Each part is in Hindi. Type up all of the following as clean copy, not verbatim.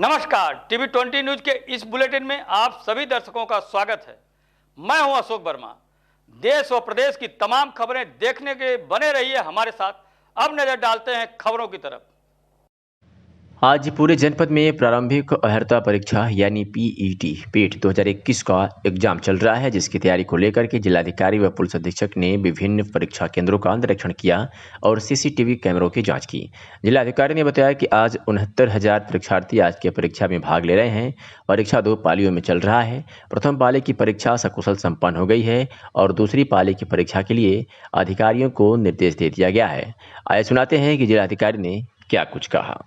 नमस्कार, टीवी 20 न्यूज के इस बुलेटिन में आप सभी दर्शकों का स्वागत है। मैं हूं अशोक वर्मा। देश व प्रदेश की तमाम खबरें देखने के लिए बने रहिए हमारे साथ। अब नजर डालते हैं खबरों की तरफ। आज पूरे जनपद में प्रारंभिक अर्हता परीक्षा यानी पीईटी पेट 2021 का एग्जाम चल रहा है, जिसकी तैयारी को लेकर के जिलाधिकारी व पुलिस अधीक्षक ने विभिन्न परीक्षा केंद्रों का निरीक्षण किया और सीसीटीवी कैमरों की जांच की। जिलाधिकारी ने बताया कि आज 69,000 परीक्षार्थी आज की परीक्षा में भाग ले रहे हैं। परीक्षा 2 पालियों में चल रहा है। प्रथम पाली की परीक्षा सकुशल संपन्न हो गई है और दूसरी पाली की परीक्षा के लिए अधिकारियों को निर्देश दे दिया गया है। आइए सुनाते हैं कि जिलाधिकारी ने क्या कुछ कहा।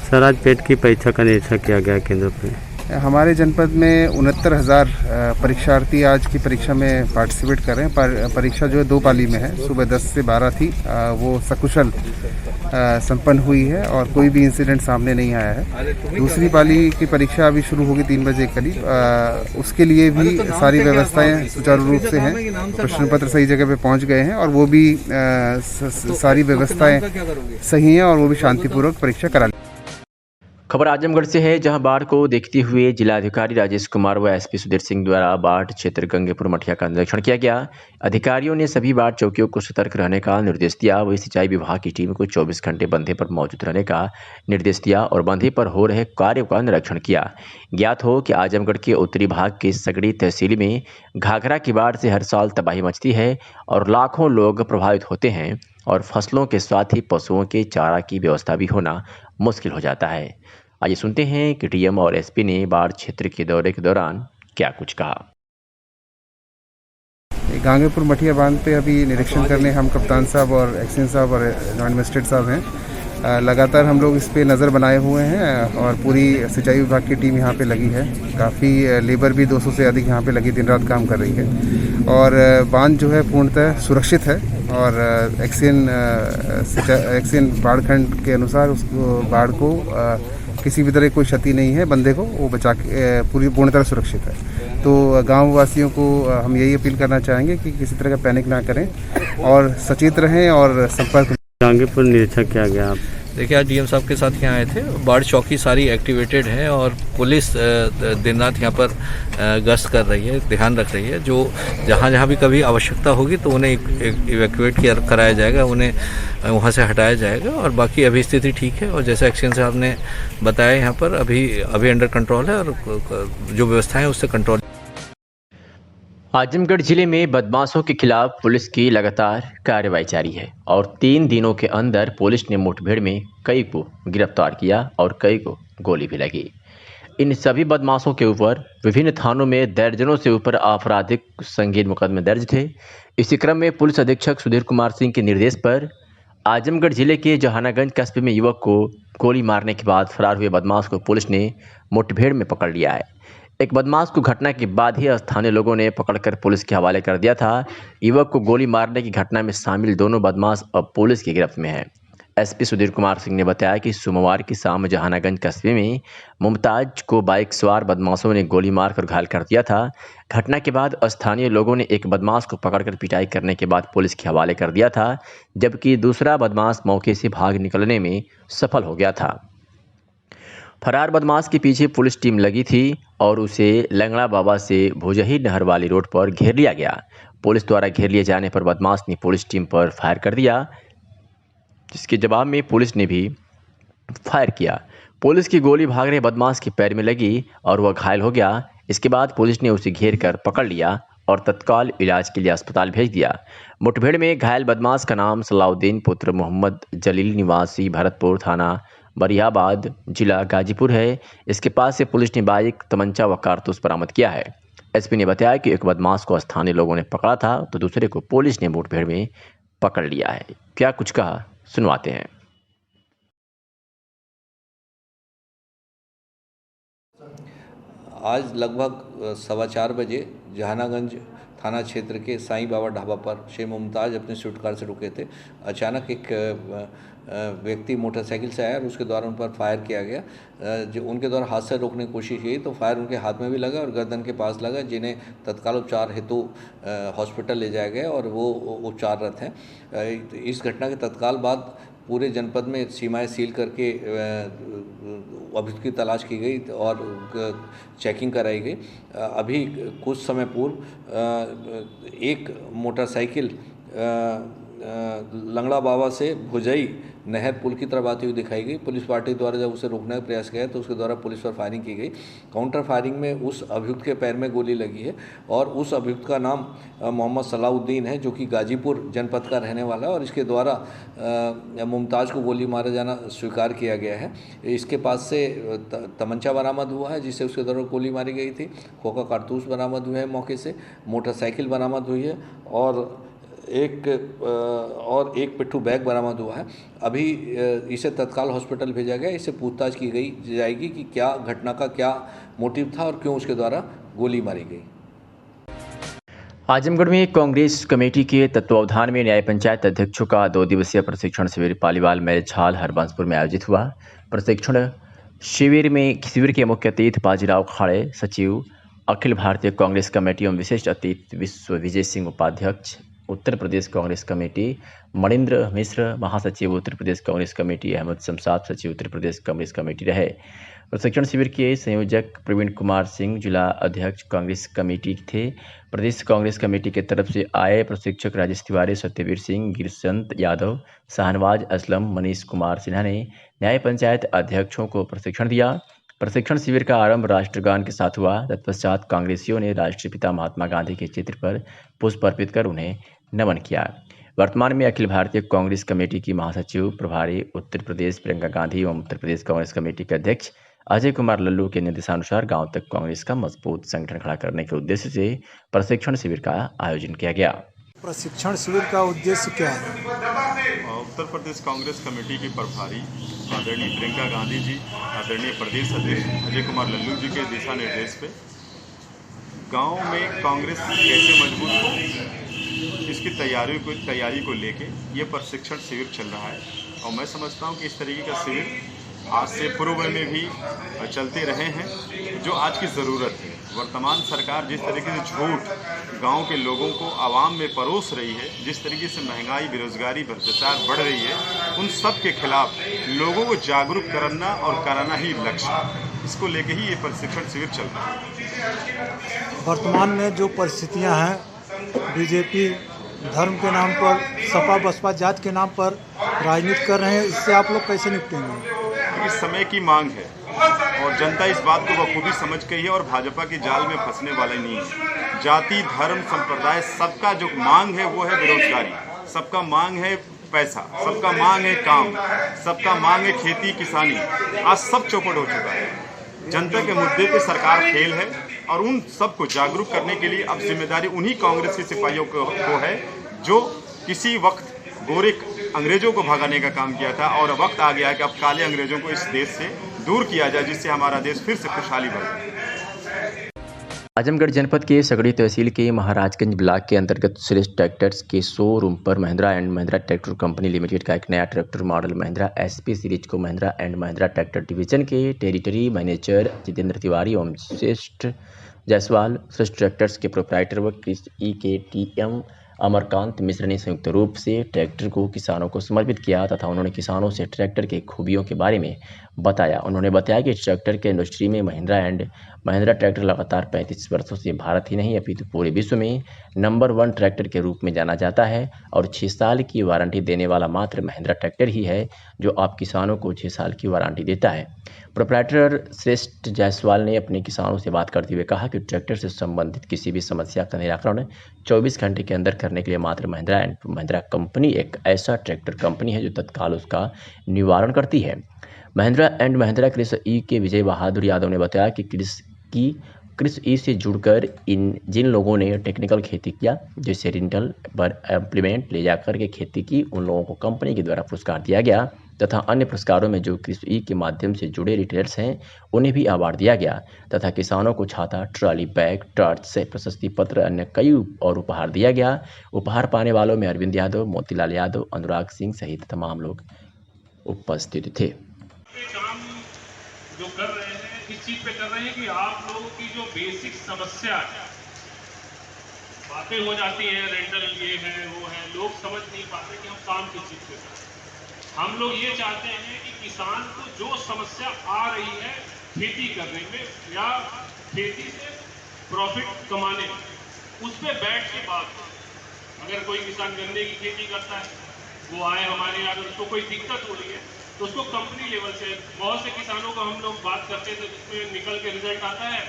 सर, आज पेट की परीक्षा का निरीक्षण किया गया केंद्र पर। हमारे जनपद में 69,000 परीक्षार्थी आज की परीक्षा में पार्टिसिपेट कर रहे हैं। परीक्षा जो है 2 पाली में है, सुबह 10 से 12 थी, वो सकुशल संपन्न हुई है और कोई भी इंसिडेंट सामने नहीं आया है। दूसरी पाली की परीक्षा अभी शुरू होगी 3 बजे करीब। उसके लिए भी सारी व्यवस्थाएं सुचारू रूप से हैं। प्रश्न पत्र सही जगह पे पहुंच गए हैं और वो भी सारी व्यवस्थाएं सही हैं और वो भी शांतिपूर्वक परीक्षा करा। खबर आजमगढ़ से है, जहां बाढ़ को देखते हुए जिलाधिकारी राजेश कुमार व एसपी सुधीर सिंह द्वारा बाढ़ क्षेत्र गंगेपुर मठिया का निरीक्षण किया गया। अधिकारियों ने सभी बाढ़ चौकियों को सतर्क रहने का निर्देश दिया। वहीं सिंचाई विभाग की टीम को 24 घंटे बंधे पर मौजूद रहने का निर्देश दिया और बंधे पर हो रहे कार्यों का निरीक्षण किया। ज्ञात हो कि आजमगढ़ के उत्तरी भाग की सगड़ी तहसील में घाघरा की बाढ़ से हर साल तबाही मचती है और लाखों लोग प्रभावित होते हैं और फसलों के साथ ही पशुओं के चारा की व्यवस्था भी होना मुश्किल हो जाता है। आइए सुनते हैं कि डीएम और एसपी ने बाढ़ क्षेत्र के दौरे के दौरान क्या कुछ कहा। गांगेपुर मठिया बांध पे अभी निरीक्षण करने हम कप्तान साहब और एक्शन साहब और जॉइंट मजिस्ट्रेट साहब हैं। लगातार हम लोग इस पे नज़र बनाए हुए हैं और पूरी सिंचाई विभाग की टीम यहाँ पे लगी है। काफ़ी लेबर भी 200 से अधिक यहाँ पे लगी दिन रात काम कर रही है और बांध जो है पूर्णतः सुरक्षित है और एक्शन बाढ़ खंड के अनुसार उसको बाढ़ को किसी भी तरह कोई क्षति नहीं है। बंदे को वो बचा के पूर्ण तरह सुरक्षित है। तो गांव वासियों को हम यही अपील करना चाहेंगे कि किसी तरह का पैनिक ना करें और सचेत रहें और संपर्क। गांगेपुर निरीक्षण किया गया। देखिए, आज डीएम साहब के साथ यहाँ आए थे। बाढ़ चौकी सारी एक्टिवेटेड है और पुलिस दिन रात यहाँ पर गश्त कर रही है, ध्यान रख रही है। जो जहाँ जहाँ भी कभी आवश्यकता होगी तो उन्हें इवैक्यूएट कराया जाएगा, उन्हें वहाँ से हटाया जाएगा और बाकी अभी स्थिति ठीक है। और जैसे एक्शन साहब ने बताया, यहाँ पर अभी अंडर कंट्रोल है और जो व्यवस्थाएं उससे कंट्रोल। आजमगढ़ जिले में बदमाशों के खिलाफ पुलिस की लगातार कार्रवाई जारी है और 3 दिनों के अंदर पुलिस ने मुठभेड़ में कई को गिरफ्तार किया और कई को गोली भी लगी। इन सभी बदमाशों के ऊपर विभिन्न थानों में दर्जनों से ऊपर आपराधिक संगीन मुकदमे दर्ज थे। इसी क्रम में पुलिस अधीक्षक सुधीर कुमार सिंह के निर्देश पर आजमगढ़ जिले के जहानागंज कस्बे में युवक को गोली मारने के बाद फरार हुए बदमाश को पुलिस ने मुठभेड़ में पकड़ लिया है। एक बदमाश को घटना के बाद ही स्थानीय लोगों ने पकड़कर पुलिस के हवाले कर दिया था। युवक को गोली मारने की घटना में शामिल दोनों बदमाश अब पुलिस की गिरफ्त में हैं। एसपी सुधीर कुमार सिंह ने बताया कि सोमवार की शाम जहानागंज कस्बे में मुमताज को बाइक सवार बदमाशों ने गोली मारकर घायल कर दिया था। घटना के बाद स्थानीय लोगों ने एक बदमाश को पकड़कर पिटाई करने के बाद पुलिस के हवाले कर दिया था, जबकि दूसरा बदमाश मौके से भाग निकलने में सफल हो गया था। फरार बदमाश के पीछे पुलिस टीम लगी थी और उसे लंगड़ा बाबा से भुजही नहर वाली रोड पर घेर लिया गया। पुलिस द्वारा घेर लिए जाने पर बदमाश ने पुलिस टीम पर फायर कर दिया, जिसके जवाब में पुलिस ने भी फायर किया। पुलिस की गोली भाग रहे बदमाश के पैर में लगी और वह घायल हो गया। इसके बाद पुलिस ने उसे घेर कर पकड़ लिया और तत्काल इलाज के लिए अस्पताल भेज दिया। मुठभेड़ में घायल बदमाश का नाम सलाउद्दीन पुत्र मोहम्मद जलील निवासी भरतपुर थाना बरियाबाद जिला गाजीपुर है। इसके पास से पुलिस ने बाइक, तमंचा व कारतूस बरामद किया है। एसपी ने बताया कि एक बदमाश को स्थानीय लोगों ने पकड़ा था तो दूसरे को पुलिस ने मुठभेड़ में पकड़ लिया है। क्या कुछ कहा, सुनवाते हैं। आज लगभग 4:15 बजे जहानागंज थाना क्षेत्र के साईं बाबा ढाबा पर श्री मुमताज अपने स्विफ्ट कार से रुके थे। अचानक एक व्यक्ति मोटरसाइकिल से आया और उसके द्वारा उन पर फायर किया गया। जो उनके द्वारा हाथ से रोकने की कोशिश की तो फायर उनके हाथ में भी लगा और गर्दन के पास लगा, जिन्हें तत्काल उपचार हेतु हॉस्पिटल ले जाया गया और वो उपचाररत हैं। इस घटना के तत्काल बाद पूरे जनपद में सीमाएं सील करके अभियुक्त की तलाश की गई और चेकिंग कराई गई। अभी कुछ समय पूर्व एक मोटरसाइकिल लंगड़ा बाबा से भुजई नहर पुल की तरफ आती हुई दिखाई गई। पुलिस पार्टी द्वारा जब उसे रोकने का प्रयास किया तो उसके द्वारा पुलिस पर फायरिंग की गई। काउंटर फायरिंग में उस अभियुक्त के पैर में गोली लगी है और उस अभियुक्त का नाम मोहम्मद सलाउद्दीन है, जो कि गाजीपुर जनपद का रहने वाला है और इसके द्वारा मुमताज़ को गोली मारा जाना स्वीकार किया गया है। इसके पास से तमंचा बरामद हुआ है जिससे उसके द्वारा गोली मारी गई थी। खोखा कारतूस बरामद हुए हैं मौके से, मोटरसाइकिल बरामद हुई है और एक पिट्ठू बैग बरामद हुआ है। अभी इसे तत्काल हॉस्पिटल भेजा गया। इससे पूछताछ की गई जाएगी कि क्या घटना का क्या मोटिव था और क्यों उसके द्वारा गोली मारी गई। आजमगढ़ में कांग्रेस कमेटी के तत्वावधान में न्याय पंचायत अध्यक्षों का 2 दिवसीय प्रशिक्षण शिविर पालीवाल मैरिज हॉल हरबंसपुर में आयोजित हुआ। प्रशिक्षण शिविर के मुख्य अतिथि बाजीराव खाड़े, सचिव अखिल भारतीय कांग्रेस कमेटी एवं विशिष्ट अतिथि विश्व विजय सिंह, उपाध्यक्ष उत्तर प्रदेश कांग्रेस कमेटी मणिंद्र मिश्र, महासचिव उत्तर प्रदेश कांग्रेस कमेटी अहमद शमशाद, सचिव उत्तर प्रदेश कांग्रेस कमेटी रहे। प्रशिक्षण शिविर के संयोजक प्रवीण कुमार सिंह, जिला अध्यक्ष कांग्रेस कमेटी थे। प्रदेश कांग्रेस कमेटी की तरफ से आए प्रशिक्षक राजेश तिवारी, सत्यवीर सिंह, गिरसंत यादव, शाहनवाज असलम, मनीष कुमार सिन्हा ने न्याय पंचायत अध्यक्षों को प्रशिक्षण दिया। प्रशिक्षण शिविर का आरंभ राष्ट्रगान के साथ हुआ। तत्पश्चात कांग्रेसियों ने राष्ट्रपिता महात्मा गांधी के चित्र पर पुष्प अर्पित कर उन्हें नमन किया। वर्तमान में अखिल भारतीय कांग्रेस कमेटी की महासचिव प्रभारी उत्तर प्रदेश प्रियंका गांधी एवं उत्तर प्रदेश कांग्रेस कमेटी के अध्यक्ष अजय कुमार लल्लू के निर्देशानुसार गांव तक कांग्रेस का मजबूत संगठन खड़ा करने के उद्देश्य से प्रशिक्षण शिविर का आयोजन किया गया। प्रशिक्षण शिविर का उद्देश्य क्या है? उत्तर प्रदेश कांग्रेस कमेटी की प्रभारी आदरणीय प्रियंका गांधी जी, आदरणीय प्रदेश अध्यक्ष अजय कुमार लल्लू जी के दिशा निर्देश पे गांव में कांग्रेस कैसे मजबूत हो इसकी तैयारी को लेके ये प्रशिक्षण शिविर चल रहा है। और मैं समझता हूँ कि इस तरीके का शिविर आज से पूर्व में भी चलते रहे हैं, जो आज की ज़रूरत है। वर्तमान सरकार जिस तरीके से झूठ गांव के लोगों को आवाम में परोस रही है, जिस तरीके से महंगाई, बेरोजगारी, भ्रष्टाचार बढ़ रही है, उन सब के खिलाफ लोगों को जागरूक करना और कराना ही लक्ष्य। इसको लेके ही ये प्रशिक्षण शिविर चल रहा है। वर्तमान में जो परिस्थितियां हैं, बीजेपी धर्म के नाम पर, सपा बसपा जात के नाम पर राजनीति कर रहे हैं, इससे आप लोग कैसे निपटेंगे? इस समय की मांग है और जनता इस बात को बखूबी समझ गई है और भाजपा के जाल में फंसने वाले नहीं है। जाति, धर्म, संप्रदाय, सबका जो मांग है वो है बेरोजगारी, सबका मांग है पैसा, सबका मांग है काम, सबका मांग है खेती किसानी। आज सब चौपट हो चुका है। जनता के मुद्दे पे सरकार फेल है और उन सबको जागरूक करने के लिए अब जिम्मेदारी उन्हीं कांग्रेस के सिपाहियों को है जो किसी वक्त गोरे अंग्रेजों को भगाने का काम किया था और वक्त आ गया है कि अब काले अंग्रेजों को इस देश से दूर किया जाए, जिससे हमारा देश फिर से खुशहाली बढ़े। आजमगढ़ जनपद के सगड़ी तहसील के महाराजगंज ब्लॉक के अंतर्गत श्रेष्ठ ट्रैक्टर्स के शोरूम पर Mahindra and Mahindra tractor company limited का एक नया tractor model Mahindra SP series को Mahindra and Mahindra tractor division के टेरिटरी मैनेजर जितेंद्र तिवारी एवं श्रेष्ठ जायसवाल, श्रेष्ठ ट्रैक्टर्स के प्रोप्राइटर व कृषि EKTM अमरकांत मिश्र ने संयुक्त रूप से ट्रैक्टर को किसानों को समर्पित किया तथा उन्होंने किसानों से ट्रैक्टर के खूबियों के बारे में बताया। उन्होंने बताया कि ट्रैक्टर के इंडस्ट्री में महिंद्रा एंड महिंद्रा ट्रैक्टर लगातार 35 वर्षों से भारत ही नहीं अपितु पूरे विश्व में नंबर 1 ट्रैक्टर के रूप में जाना जाता है और 6 साल की वारंटी देने वाला मात्र महिंद्रा ट्रैक्टर ही है जो आप किसानों को 6 साल की वारंटी देता है। प्रोप्राइटर श्रेष्ठ जायसवाल ने अपने किसानों से बात करते हुए कहा कि ट्रैक्टर से संबंधित किसी भी समस्या का निराकरण 24 घंटे के अंदर करने के लिए मात्र महिंद्रा एंड महिंद्रा कंपनी एक ऐसा ट्रैक्टर कंपनी है जो तत्काल उसका निवारण करती है। महिंद्रा एंड महिंद्रा कृषि ई के विजय बहादुर यादव ने बताया कि कृषि ई से जुड़कर जिन लोगों ने टेक्निकल खेती किया, जैसे रेंटल पर इम्प्लीमेंट ले जाकर के खेती की, उन लोगों को कंपनी के द्वारा पुरस्कार दिया गया तथा अन्य पुरस्कारों में जो कृषि ई के माध्यम से जुड़े रिटेलर्स हैं उन्हें भी अवार्ड दिया गया तथा किसानों को छाता, ट्रॉली बैग, टॉर्च से प्रशस्ति पत्र, अन्य कई और उपहार दिया गया। उपहार पाने वालों में अरविंद यादव, मोतीलाल यादव, अनुराग सिंह सहित तमाम लोग उपस्थित थे। काम जो कर रहे हैं इस चीज पे कर रहे हैं कि आप लोगों की जो बेसिक समस्या है, बातें हो जाती हैं, रेंटल ये है वो है, लोग समझ नहीं पाते कि हम काम किस चीज पे कर रहे हैं। हम लोग ये चाहते हैं कि किसान को जो समस्या आ रही है खेती करने में या खेती से प्रॉफिट कमाने में, उस पर बैठ के बात हो। अगर कोई किसान गन्ने की खेती करता है, वो आए हमारे यहाँ, अगर उसको कोई दिक्कत हो रही है तो उसको कंपनी लेवल से, बहुत से किसानों को हम लोग बात करते थे जिसमें निकल के रिजल्ट आता है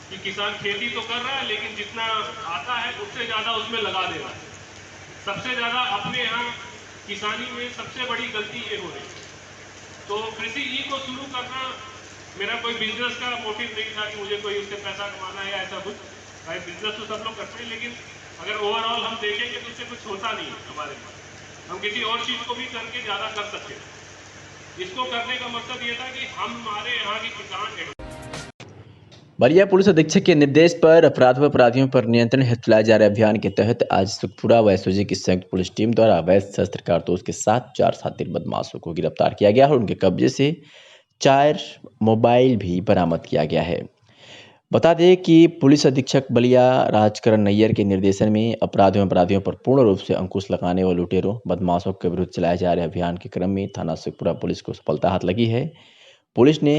कि किसान खेती तो कर रहा है लेकिन जितना आता है उससे ज़्यादा उसमें लगा दे रहा है। सबसे ज़्यादा अपने यहाँ किसानी में सबसे बड़ी गलती ये हो रही है। तो कृषि ई को शुरू करना मेरा कोई बिजनेस का मोटिव नहीं था कि मुझे कोई उससे पैसा कमाना है या ऐसा कुछ। भाई बिजनेस तो सब लोग करते हैं, लेकिन अगर ओवरऑल हम देखेंगे तो उससे कुछ होता नहीं है हमारे पास। हम किसी और चीज़ को भी करके ज़्यादा कर सकते हैं। इसको करने का मकसद ये था कि हमारे यहाँ के किसान बलिया पुलिस अधीक्षक के निर्देश पर अपराध व अपराधियों पर नियंत्रण हेतु चलाए जा रहे अभियान के तहत आज सुखपुरा व एसओजी की संयुक्त पुलिस टीम द्वारा अवैध शस्त्र कारतूस के साथ 4 शातिर बदमाशों को गिरफ्तार किया गया और उनके कब्जे से 4 मोबाइल भी बरामद किया गया है। बता दें कि पुलिस अधीक्षक बलिया राजकरण नैयर के निर्देशन में अपराधियों पर पूर्ण रूप से अंकुश लगाने व लुटेरों बदमाशों के विरुद्ध चलाए जा रहे अभियान के क्रम में थाना सुखपुरा पुलिस को सफलता हाथ लगी है। पुलिस ने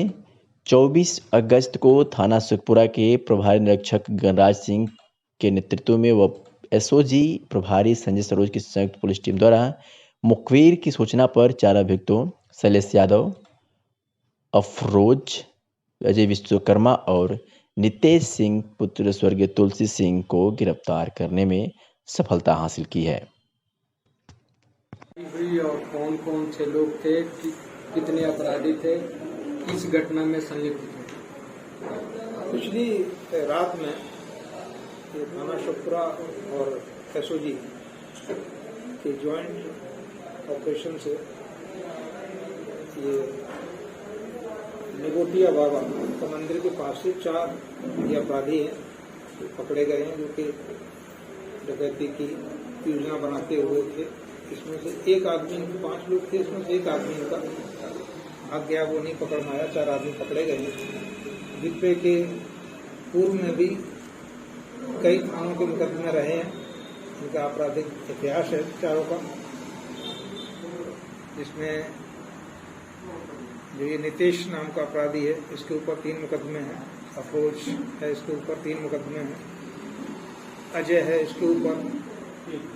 24 अगस्त को थाना सुखपुरा के प्रभारी निरीक्षक गणराज सिंह के नेतृत्व में व एसओजी प्रभारी संजय सरोज की संयुक्त पुलिस टीम द्वारा मुखबिर की सूचना पर 4 अभियुक्तों शैलेश यादव, अफरोज, अजय विश्वकर्मा और नितेश सिंह पुत्र स्वर्गीय तुलसी सिंह को गिरफ्तार करने में सफलता हासिल की है। और कौन कौन से लोग थे, कितने अपराधी थे, इस घटना में संलिप्त थे। पिछली रात में थाना सुखपुरा और एसओजी के ज्वाइंट ऑपरेशन से ये निगोटिया बाबा का मंदिर के पास से 4 ये अपराधी हैं जो पकड़े गए हैं, जो कि डकैती की योजना बनाते हुए थे। इसमें से एक आदमी, 5 लोग थे, इसमें से एक आदमी इनका भाग गया, वो नहीं पकड़ में आया। 4 आदमी पकड़े गए हैं, जिसपे के पूर्व में भी कई थानों के मुकदमे रहे हैं। इनका आपराधिक इतिहास है चारों का, जिसमें जो ये नितेश नाम का अपराधी है, इसके ऊपर 3 मुकदमे हैं। अफरोज है, इसके ऊपर 3 मुकदमे हैं। अजय है, इसके ऊपर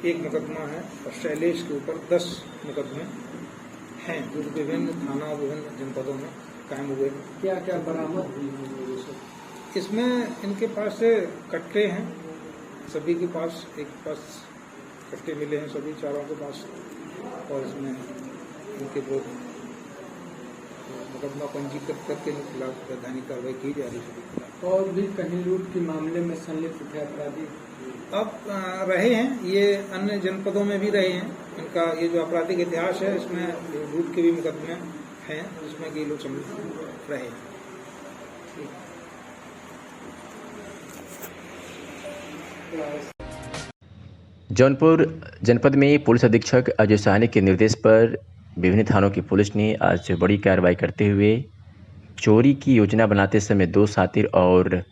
1 मुकदमा है और शैलेश के ऊपर 10 मुकदमे हैं, जो विभिन्न थाना और विभिन्न जनपदों में कायम हुए। क्या क्या बरामद हुई? इसमें इनके पास से कट्टे हैं, सभी के पास एक पास कट्टे मिले हैं, सभी 4 के पास। और इसमें इनके जो मुकदमा पंजीकृत करके इनके खिलाफ वैधानिक कार्रवाई की जा रही है। और भी कहीं लूट के मामले में संलिप्त थे अपराधी? अब रहे हैं, ये अन्य जनपदों में भी रहे हैं। इनका ये जो आपराधिक इतिहास है, इसमें लूट के भी मुकदमे हैं, जिसमें कि लोग सम्मिलित रहे हैं। जौनपुर जनपद में पुलिस अधीक्षक अजय साहनी के निर्देश पर विभिन्न थानों की पुलिस ने आज बड़ी कार्रवाई करते हुए चोरी की योजना बनाते समय 2 शातिर और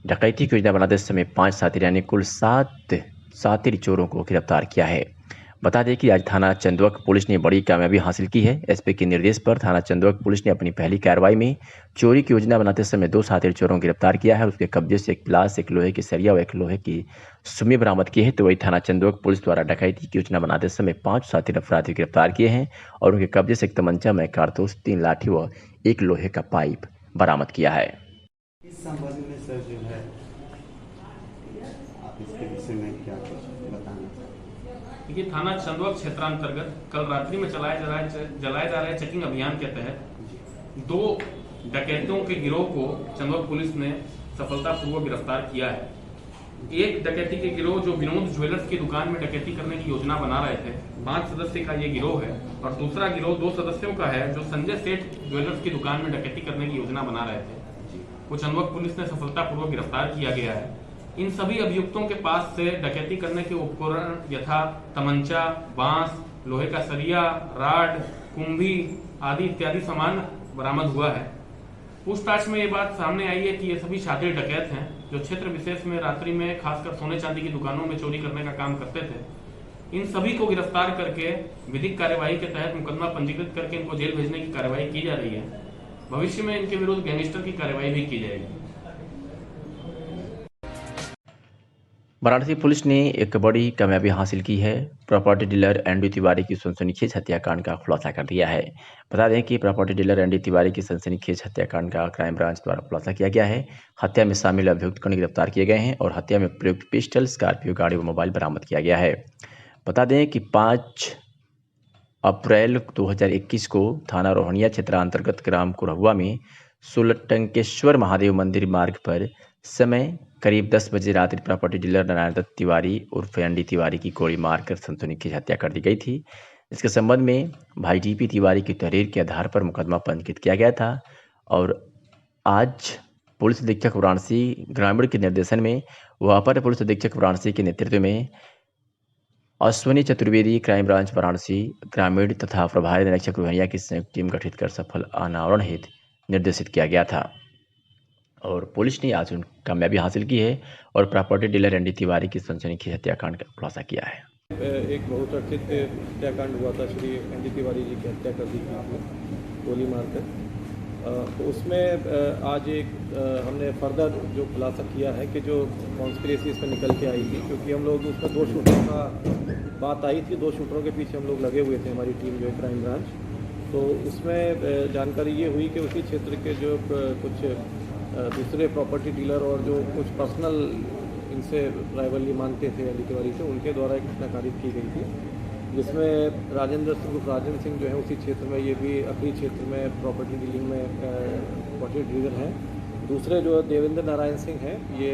डकैती की योजना बनाते समय 5 शातिर यानी कुल 7 शातिर चोरों को गिरफ्तार किया है। बता दें कि आज थाना चंदवक पुलिस ने बड़ी कामयाबी हासिल की है। एसपी के निर्देश पर थाना चंदवक पुलिस ने अपनी पहली कार्रवाई में चोरी की योजना बनाते समय 2 शातिर चोरों को गिरफ्तार किया है। उसके कब्जे से 1 प्लास, 1 लोहे की सरिया और 1 लोहे की सुमी बरामद की है। तो वही थाना चंदवक पुलिस द्वारा डकैती की योजना बनाते समय 5 शातिर अपराधी गिरफ्तार किए हैं और उनके कब्जे से 1 तमंचा में कारतूस, 3 लाठी व 1 लोहे का पाइप बरामद किया है। इस संबंध में सर जो है आप इसके विषय में क्या बताना चाहते हैं? देखिए, थाना चंदवक क्षेत्रांतर्गत कल रात्रि में जलाए जा रहे चेकिंग अभियान के तहत 2 डकैतों के गिरोह को चंदवक पुलिस ने सफलतापूर्वक गिरफ्तार किया है। एक डकैती के गिरोह जो विनोद ज्वेलर्स की दुकान में डकैती करने की योजना बना रहे थे, 5 सदस्य का ये गिरोह है और दूसरा गिरोह 2 सदस्यों का है जो संजय सेठ ज्वेलर्स की दुकान में डकैती करने की योजना बना रहे थे। वो चंदवक पुलिस ने सफलतापूर्वक गिरफ्तार किया गया है। इन सभी अभियुक्तों के पास से डकैती करने के उपकरण यथा तमंचा, बांस, लोहे का सरिया, राड, कुंभी आदि इत्यादि सामान बरामद हुआ है। पूछताछ में ये बात सामने आई है कि ये सभी शातिर डकैत हैं जो क्षेत्र विशेष में रात्रि में खासकर सोने चांदी की दुकानों में चोरी करने का काम करते थे। इन सभी को गिरफ्तार करके विधिक कार्यवाही के तहत मुकदमा पंजीकृत करके इनको जेल भेजने की कार्यवाही की जा रही है। भविष्य में इनके विरुद्ध गैंगस्टर की कार्यवाही भी की जाएगी। वाराणसी पुलिस ने एक बड़ी कामयाबी हासिल की है। प्रॉपर्टी डीलर एनडी तिवारी की सनसनीखेज हत्याकांड का खुलासा कर दिया है। बता दें कि प्रॉपर्टी डीलर एनडी तिवारी की सनसनीखेज हत्याकांड का क्राइम ब्रांच द्वारा खुलासा किया गया है। हत्या में शामिल अभियुक्त गण गिरफ्तार किए गए हैं और हत्या में प्रयुक्त पिस्टल, स्कॉर्पियो गाड़ी व मोबाइल बरामद किया गया है। बता दें कि 5 अप्रैल 2021 को थाना रोहनिया क्षेत्रांतर्गत ग्राम कुरहुआ में सुलटंकेश्वर महादेव मंदिर मार्ग पर समय करीब 10 बजे रात्रि प्रॉपर्टी डीलर नारायण दत्त तिवारी उर्फ एनडी तिवारी की गोली मारकर सनसनीखेज हत्या कर दी गई थी। इसके संबंध में भाई डीपी तिवारी की तहरीर के आधार पर मुकदमा पंजीकृत किया गया था और आज पुलिस अधीक्षक वाराणसी ग्रामीण के निर्देशन में व अपर पुलिस अधीक्षक वाराणसी के नेतृत्व में अश्विनी चतुर्वेदी क्राइम ब्रांच वाराणसी ग्रामीण तथा प्रभारी निरीक्षक रोहनिया की संयुक्त टीम गठित कर सफल अनावरण हेतु निर्देशित किया गया था और पुलिस ने आज कामयाबी हासिल की है और प्रॉपर्टी डीलर एनडी तिवारी की सनसनीखेज हत्याकांड का खुलासा किया है। एक बहुचर्चित हत्याकांड हुआ था, श्री एनडी तिवारी जी की हत्या कर दी थी गोली मारकर। तो उसमें आज एक हमने फर्दर जो खुलासा किया है कि जो कॉन्स्पिरेसी इसमें निकल के आई थी, क्योंकि हम लोग उसमें 2 शूटरों का बात आई थी, 2 शूटरों के पीछे हम लोग लगे हुए थे, हमारी टीम जो है क्राइम ब्रांच। तो उसमें जानकारी ये हुई कि उसी क्षेत्र के जो कुछ दूसरे प्रॉपर्टी डीलर और जो कुछ पर्सनल इनसे राइवली मानते थे एनडी तिवारी से, उनके द्वारा एक घटना कारित की गई थी, जिसमें राजेंद्र सिंह जो है उसी क्षेत्र में, ये भी अपनी क्षेत्र में प्रॉपर्टी डीलिंग में प्रॉपर्टी डीलर हैं। दूसरे जो देवेंद्र नारायण सिंह हैं, ये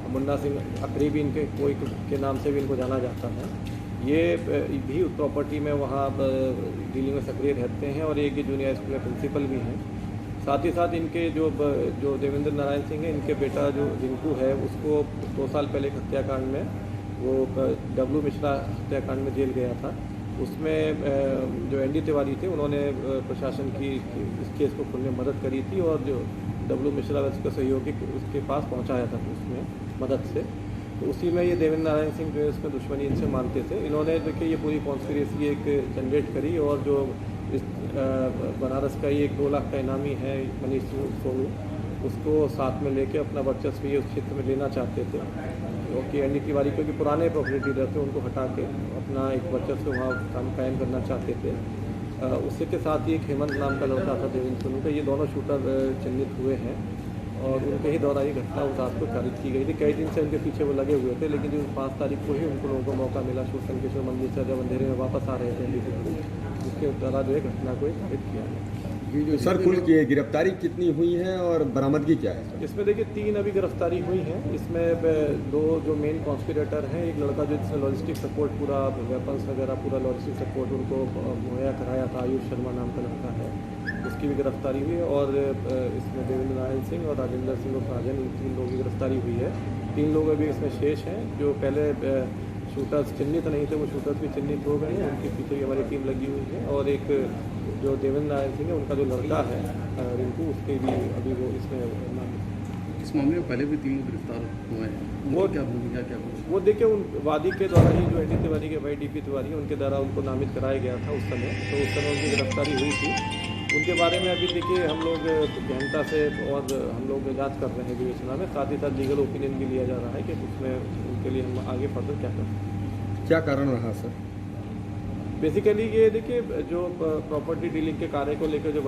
मुन्ना सिंह अकरीबी इनके कोई के नाम से भी इनको जाना जाता है। ये भी उस प्रॉपर्टी में वहाँ डीलिंग में सक्रिय रहते हैं और एक जूनियर स्कूल में प्रिंसिपल भी हैं। साथ ही साथ इनके जो देवेंद्र नारायण सिंह है, इनके बेटा जो रिंकू है, उसको 2 साल पहले एक हत्याकांड में, वो डब्लू मिश्रा हत्याकांड में जेल गया था। उसमें जो एनडी तिवारी थे, उन्होंने प्रशासन की इस केस को खुलने में मदद करी थी और जो डब्लू मिश्रा उसके सहयोगी उसके पास पहुंचाया था उसमें मदद से। तो उसी में ये देवेंद्र नारायण सिंह जो है उसमें दुश्मनी इनसे मानते थे। इन्होंने देखिए ये पूरी कॉन्स्पिरेसी एक जनरेट करी और जो इस बनारस का ही 2 लाख का इनामी है मनीष सोनू, उसको साथ में लेके अपना वर्चस्व ये उस क्षेत्र में लेना चाहते थे, क्योंकि एनडी तिवारी क्योंकि पुराने प्रॉपर्टी डीलर थे, उनको हटा के अपना एक वर्चस्व वहाँ कायम करना चाहते थे। उसी के साथ ही एक हेमंत नाम का लड़का था देवेंद्र सोनू का, ये दोनों शूटर चिन्हित हुए हैं और उनके ही द्वारा ये घटना उस रात को कारित की गई थी। कई दिन से उनके पीछे वो लगे हुए थे, लेकिन जो 5 तारीख को ही उनको लोगों को मौका मिला सुलटंकेश्वर मंदिर से जब अंधेरे में वापस आ रहे थे, उसके द्वारा जो है घटना को कारित किया है। सर कुल की गिरफ्तारी कितनी हुई है और बरामदगी क्या है? इसमें देखिए 3 अभी गिरफ्तारी हुई हैं। इसमें 2 जो मेन कॉन्स्पिरेटर हैं, एक लड़का जो जिसने लॉजिस्टिक सपोर्ट पूरा वेपन्स वगैरह पूरा लॉजिस्टिक सपोर्ट उनको मुहैया कराया था, आयुष शर्मा नाम का लड़का है, उसकी भी गिरफ्तारी हुई है। और इसमें देवेंद्र नारायण सिंह और राजेंद्र सिंह और राजन, इन 3 लोगों की गिरफ्तारी हुई है। 3 लोग अभी इसमें शेष हैं, जो पहले शूटर्स चिन्हित नहीं थे, वो शूटर्स भी चिन्हित हो गए हैं, उनके पीछे भी हमारी टीम लगी हुई है। और एक जो देवेंद्र नारायण सिंह है, उनका जो लड़का है रिंकू, उसके भी अभी वो इसमें इस मामले में पहले भी 3 लोग गिरफ्तार हुए हैं। वो क्या भूमिका क्या वो देखिए उन वादी के द्वारा ही जो एनडी तिवारी के भाई डीपी तिवारी, उनके द्वारा उनको नामित कराया गया था उस समय, तो उस समय उनकी गिरफ्तारी हुई थी। उनके बारे में अभी देखिए हम लोग गहनता से और हम लोग जांच कर रहे हैं विवेचना में, साथ ही साथ लीगल ओपिनियन भी लिया जा रहा है कि उसमें उनके लिए हम आगे फर्दर क्या करें। क्या कारण रहा सर? बेसिकली ये देखिए जो प्रॉपर्टी डीलिंग के कार्य को लेकर जो